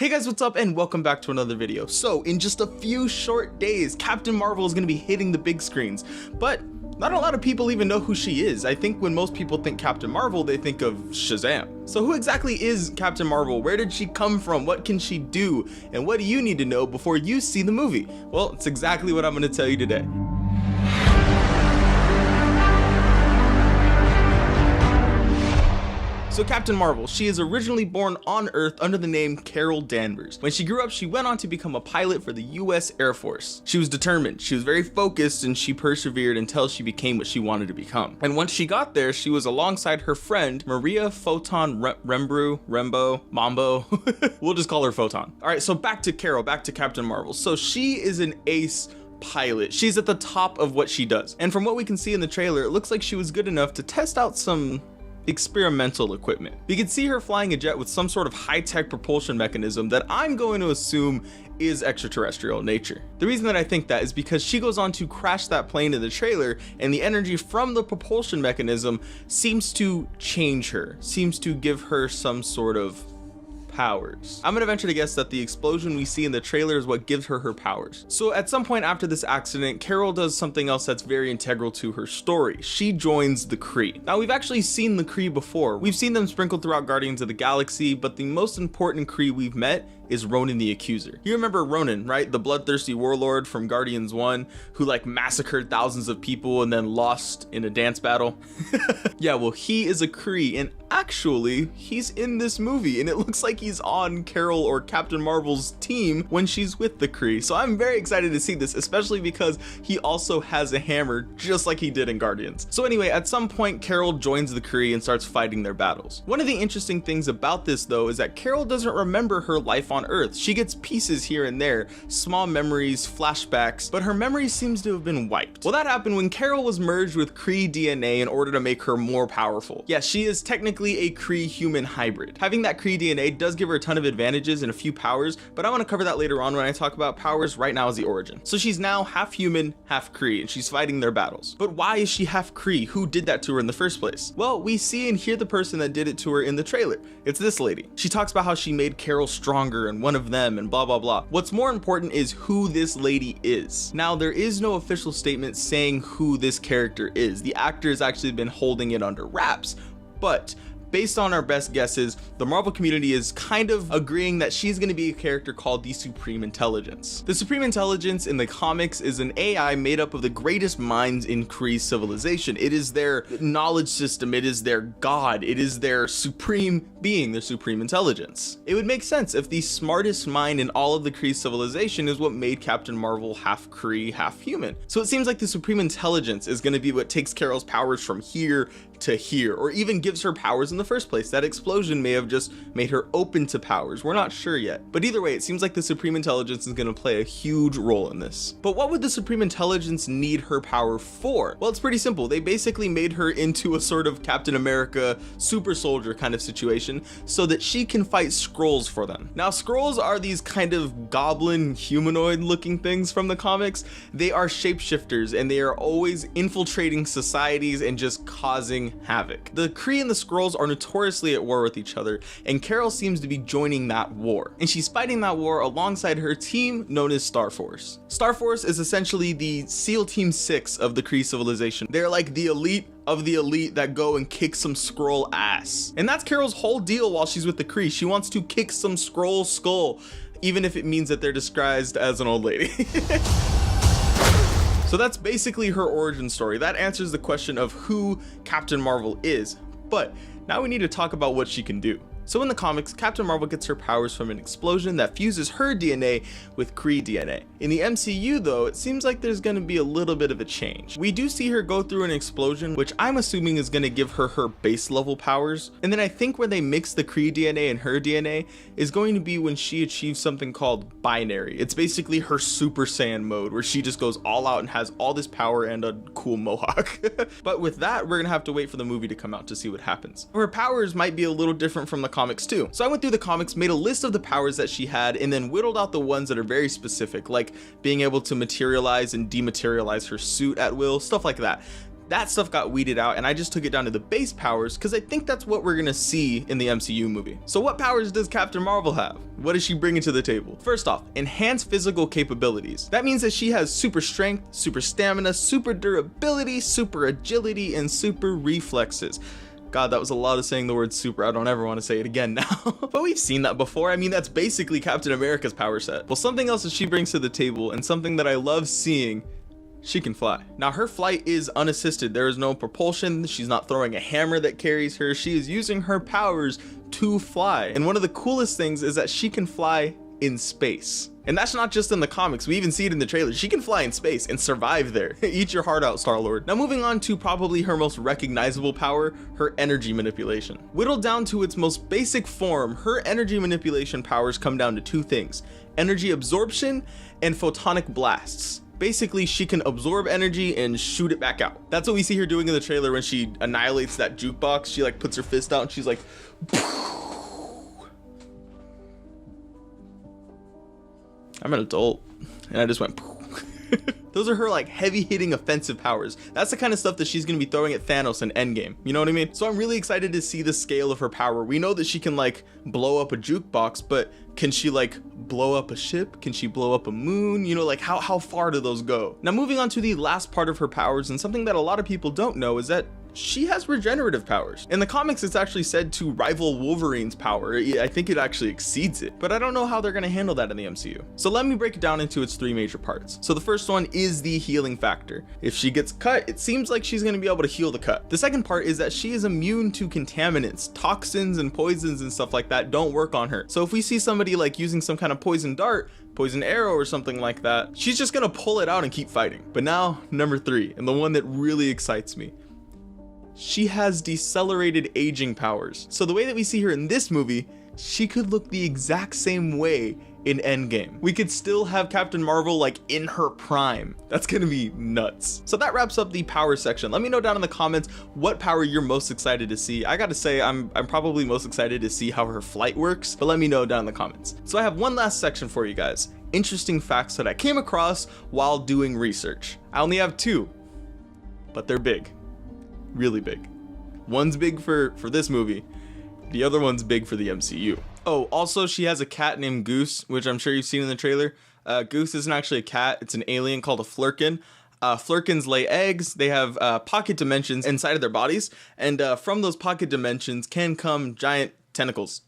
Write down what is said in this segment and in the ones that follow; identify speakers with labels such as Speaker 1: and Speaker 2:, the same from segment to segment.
Speaker 1: Hey guys, what's up and welcome back to another video. So in just a few short days, Captain Marvel is going to be hitting the big screens, but not a lot of people even know who she is. I think when most people think Captain Marvel, they think of Shazam. So who exactly is Captain Marvel? Where did she come from? What can she do? And what do you need to know before you see the movie? Well, it's exactly what I'm going to tell you today. So Captain Marvel, she is originally born on Earth under the name Carol Danvers. When she grew up, she went on to become a pilot for the US Air Force. She was determined, she was very focused, and she persevered until she became what she wanted to become. And once she got there, she was alongside her friend, Maria Photon Rembo, Mambo. We'll just call her Photon. All right, so back to Carol, back to Captain Marvel. So she is an ace pilot. She's at the top of what she does. And from what we can see in the trailer, it looks like she was good enough to test out some experimental equipment. We can see her flying a jet with some sort of high-tech propulsion mechanism that I'm going to assume is extraterrestrial in nature. The reason that I think that is because she goes on to crash that plane in the trailer, and the energy from the propulsion mechanism seems to change her, seems to give her some sort of powers. I'm gonna venture to guess that the explosion we see in the trailer is what gives her her powers. So at some point after this accident, Carol does something else that's very integral to her story. She joins the Kree. Now we've actually seen the Kree before. We've seen them sprinkled throughout Guardians of the Galaxy, but the most important Kree we've met is Ronan the Accuser. You remember Ronan, right? The bloodthirsty warlord from Guardians 1 who like massacred thousands of people and then lost in a dance battle. Yeah, well, he is a Kree, and actually he's in this movie, and it looks like he's on Carol or Captain Marvel's team when she's with the Kree. So I'm very excited to see this, especially because he also has a hammer just like he did in Guardians. So anyway, at some point Carol joins the Kree and starts fighting their battles. One of the interesting things about this though is that Carol doesn't remember her life on Earth. She gets pieces here and there, small memories, flashbacks, but her memory seems to have been wiped. Well, that happened when Carol was merged with Kree DNA in order to make her more powerful. Yes, she is technically a Kree human hybrid. Having that Kree DNA does give her a ton of advantages and a few powers, but I want to cover that later on when I talk about powers. Right now is the origin. So she's now half human, half Kree, and she's fighting their battles. But why is she half Kree? Who did that to her in the first place? Well, we see and hear the person that did it to her in the trailer. It's this lady. She talks about how she made Carol stronger and one of them and blah blah blah. What's more important is who this lady is. Now there is no official statement saying who this character is. The actor has actually been holding it under wraps, but based on our best guesses, the Marvel community is kind of agreeing that she's going to be a character called the Supreme Intelligence. The Supreme Intelligence in the comics is an AI made up of the greatest minds in Kree civilization. It is their knowledge system, it is their god, it is their supreme being, their supreme intelligence. It would make sense if the smartest mind in all of the Kree civilization is what made Captain Marvel half Kree, half human. So it seems like the Supreme Intelligence is going to be what takes Carol's powers from here to here, or even gives her powers in the first place. That explosion may have just made her open to powers. We're not sure yet. But either way, it seems like the Supreme Intelligence is going to play a huge role in this. But what would the Supreme Intelligence need her power for? Well, it's pretty simple. They basically made her into a sort of Captain America super soldier kind of situation so that she can fight Skrulls for them. Now, Skrulls are these kind of goblin humanoid looking things from the comics. They are shapeshifters, and they are always infiltrating societies and just causing havoc. The Kree and the Skrulls are notoriously at war with each other, and Carol seems to be joining that war, and she's fighting that war alongside her team known as Star Force. Star Force is essentially the SEAL Team 6 of the Kree civilization. They're like the elite of the elite that go and kick some Skrull ass, and that's Carol's whole deal while she's with the Kree. She wants to kick some Skrull skull, even if it means that they're disguised as an old lady. So that's basically her origin story. That answers the question of who Captain Marvel is, but now we need to talk about what she can do. So in the comics, Captain Marvel gets her powers from an explosion that fuses her DNA with Kree DNA. In the MCU though, it seems like there's going to be a little bit of a change. We do see her go through an explosion, which I'm assuming is going to give her her base level powers. And then I think where they mix the Kree DNA and her DNA is going to be when she achieves something called binary. It's basically her Super Saiyan mode where she just goes all out and has all this power and a cool mohawk. But with that, we're going to have to wait for the movie to come out to see what happens. Her powers might be a little different from the comics too. So I went through the comics, made a list of the powers that she had, and then whittled out the ones that are very specific, like being able to materialize and dematerialize her suit at will, stuff like that. That stuff got weeded out, and I just took it down to the base powers because I think that's what we're gonna see in the MCU movie. So what powers does Captain Marvel have? What is she bringing to the table? First off, enhanced physical capabilities. That means that she has super strength, super stamina, super durability, super agility, and super reflexes. God, that was a lot of saying the word super. I don't ever want to say it again now. But we've seen that before. I mean, that's basically Captain America's power set. Well, something else that she brings to the table, and something that I love seeing, she can fly. Now, her flight is unassisted. There is no propulsion. She's not throwing a hammer that carries her. She is using her powers to fly. And one of the coolest things is that she can fly in space. And that's not just in the comics, we even see it in the trailer. She can fly in space and survive there. Eat your heart out, Star-Lord. Now moving on to probably her most recognizable power, her energy manipulation. Whittled down to its most basic form, her energy manipulation powers come down to two things: energy absorption and photonic blasts. Basically, she can absorb energy and shoot it back out. That's what we see her doing in the trailer when she annihilates that jukebox. She like puts her fist out and she's like, I'm an adult, and I just went Those are her like heavy hitting offensive powers. That's the kind of stuff that she's gonna be throwing at Thanos in Endgame. You know what I mean? So I'm really excited to see the scale of her power. We know that she can like blow up a jukebox, but can she like blow up a ship? Can she blow up a moon? You know, like how far do those go? Now moving on to the last part of her powers, and something that a lot of people don't know is that she has regenerative powers. In the comics, it's actually said to rival Wolverine's power. I think it actually exceeds it, but I don't know how they're gonna handle that in the MCU. So let me break it down into its three major parts. So the first one is the healing factor. If she gets cut, it seems like she's gonna be able to heal the cut. The second part is that she is immune to contaminants. Toxins and poisons and stuff like that don't work on her. So if we see somebody like using some kind of poison dart, poison arrow or something like that, she's just gonna pull it out and keep fighting. But now, number three, and the one that really excites me, she has decelerated aging powers. So the way that we see her in this movie, she could look the exact same way in Endgame. We could still have Captain Marvel like in her prime. That's gonna be nuts. So that wraps up the power section. Let me know down in the comments what power you're most excited to see. I gotta say, I'm probably most excited to see how her flight works, but let me know down in the comments. So I have one last section for you guys. Interesting facts that I came across while doing research. I only have two, but they're big. Really big. One's big for this movie, the other one's big for the MCU. Oh, also she has a cat named Goose, which I'm sure you've seen in the trailer. Goose isn't actually a cat, it's an alien called a Flurkin. Flurkins lay eggs. They have pocket dimensions inside of their bodies, and from those pocket dimensions can come giant tentacles.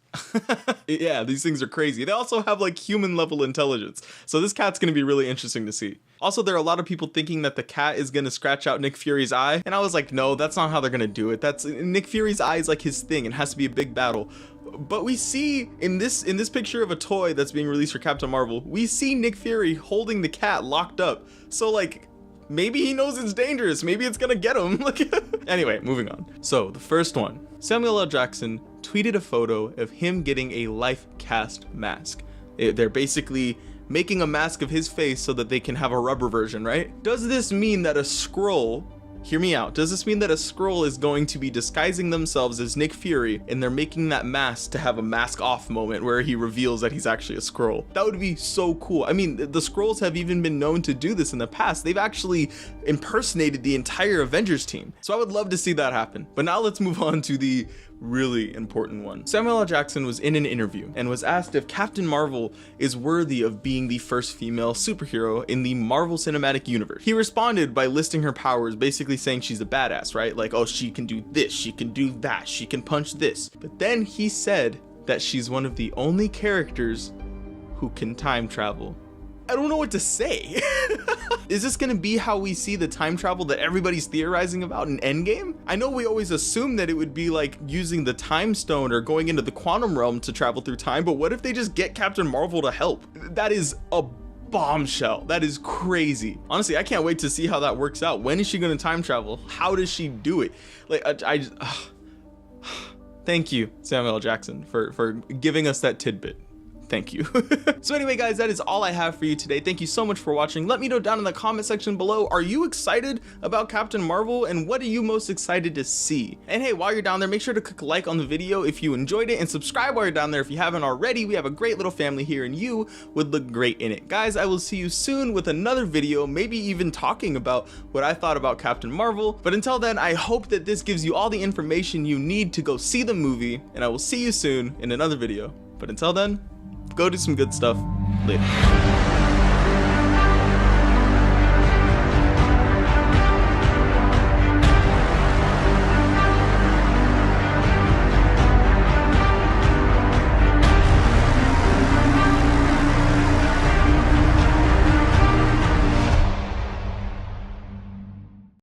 Speaker 1: Yeah, these things are crazy. They also have like human level intelligence, so this cat's gonna be really interesting to see. Also, there are a lot of people thinking that the cat is gonna scratch out Nick Fury's eye, and I was like, no, that's not how they're gonna do it. That's Nick Fury's eye is like his thing. It has to be a big battle. But we see in this picture of a toy that's being released for Captain Marvel, we see Nick Fury holding the cat locked up. So like, maybe he knows it's dangerous. Maybe it's gonna get him. Anyway, moving on. So the first one, Samuel L. Jackson tweeted a photo of him getting a life cast mask. They're basically making a mask of his face so that they can have a rubber version, right? Does this mean that a Skrull, hear me out, does this mean that a Skrull is going to be disguising themselves as Nick Fury and they're making that mask to have a mask off moment where he reveals that he's actually a Skrull? That would be so cool. I mean, the Skrulls have even been known to do this in the past. They've actually impersonated the entire Avengers team. So I would love to see that happen. But now let's move on to the really important one. Samuel L. Jackson was in an interview and was asked if Captain Marvel is worthy of being the first female superhero in the Marvel Cinematic Universe. He responded by listing her powers, basically saying she's a badass, right? Like, oh, she can do this, she can do that, she can punch this. But then he said that she's one of the only characters who can time travel. I don't know what to say. Is this gonna be how we see the time travel that everybody's theorizing about in Endgame? I know we always assume that it would be like using the time stone or going into the quantum realm to travel through time, but what if they just get Captain Marvel to help? That is a bombshell. That is crazy. Honestly, I can't wait to see how that works out. When is she gonna time travel? How does she do it? Like, thank you, Samuel L. Jackson, for giving us that tidbit. thank you. So anyway guys, that is all I have for you today. Thank you so much for watching. Let me know down in the comment section below, are you excited about Captain Marvel, and what are you most excited to see? And hey, while you're down there, make sure to click like on the video if you enjoyed it, and subscribe while you're down there if you haven't already. We have a great little family here and you would look great in it. Guys, I will see you soon with another video, maybe even talking about what I thought about Captain Marvel. But until then, I hope that this gives you all the information you need to go see the movie, and I will see you soon in another video. But until then, go do some good stuff. Later.